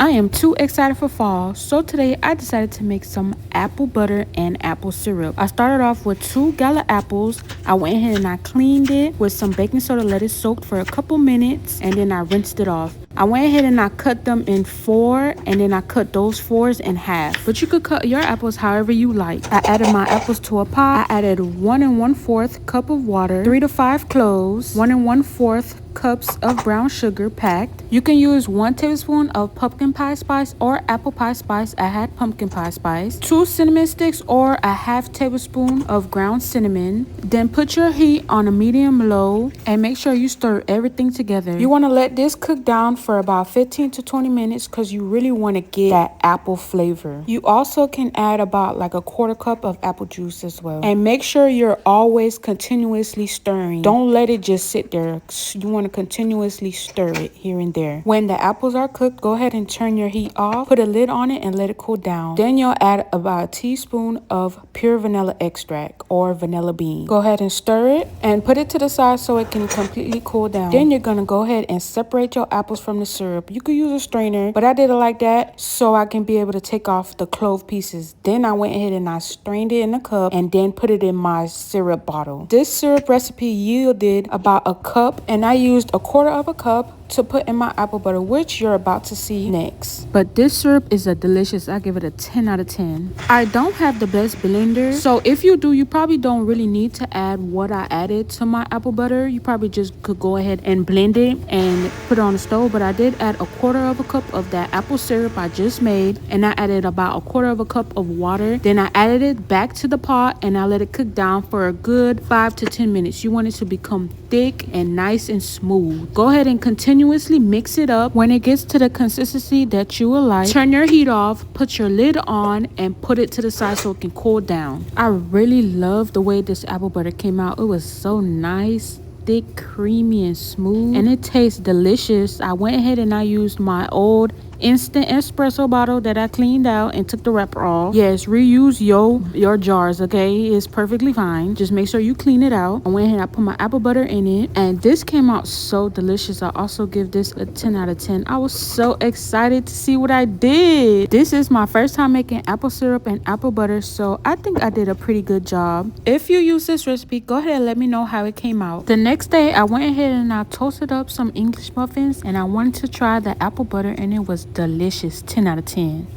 I am too excited for fall, so today I decided to make some apple butter and apple syrup. I started off with 2 gala apples. I went ahead and I cleaned it with some baking soda, let it soak for a couple minutes, and then I rinsed it off. I went ahead and I cut them in 4, and then I cut those 4s in half. But you could cut your apples however you like. I added my apples to a pot. I added 1 1/4 cup of water, 3 to 5 cloves, 1 1/4 cups of brown sugar packed. You can use 1 tablespoon of pumpkin pie spice or apple pie spice. I had pumpkin pie spice. 2 cinnamon sticks or a half tablespoon of ground cinnamon. Then put your heat on a medium low and make sure you stir everything together. You want to let this cook down for about 15 to 20 minutes because you really want to get that apple flavor. You also can add about like a 1/4 cup of apple juice as well. And make sure you're always continuously stirring. Don't let it just sit there. You want to continuously stir it here and there. When the apples are cooked, go ahead and turn your heat off, put a lid on it and let it cool down. Then you'll add about a teaspoon of pure vanilla extract or vanilla bean. Go ahead and stir it and put it to the side so it can completely cool down. Then you're gonna go ahead and separate your apples from the syrup. You could use a strainer, but I did it like that so I can be able to take off the clove pieces. Then I went ahead and I strained it in a cup and then put it in my syrup bottle. This syrup recipe yielded about a cup, and I used a 1/4 cup to put in my apple butter, which you're about to see next. But this syrup is a delicious. I give it a 10 out of 10. I don't have the best blender, so if you do, you probably don't really need to add what I added to my apple butter. You probably just could go ahead and blend it and put it on the stove. But I did add a 1/4 cup of that apple syrup I just made, and I added about a 1/4 cup of water. Then I added it back to the pot and I let it cook down for a good 5 to 10 minutes. You want it to become thick and nice and smooth. Go ahead and continuously mix it up. When it gets to the consistency that you will like, turn your heat off, put your lid on, and put it to the side so it can cool down. I really love the way this apple butter came out. It was so nice, thick, creamy, and smooth, and it tastes delicious. I went ahead and I used my old instant espresso bottle that I cleaned out and took the wrapper off. Yes, reuse your jars, okay? It's perfectly fine. Just make sure you clean it out. I went ahead and I put my apple butter in it, and this came out so delicious. I also give this a 10 out of 10. I was so excited to see what I did. This is my first time making apple syrup and apple butter, so I think I did a pretty good job. If you use this recipe, go ahead and let me know how it came out. The next day, I went ahead and I toasted up some English muffins, and I wanted to try the apple butter, and it was delicious. 10 out of 10.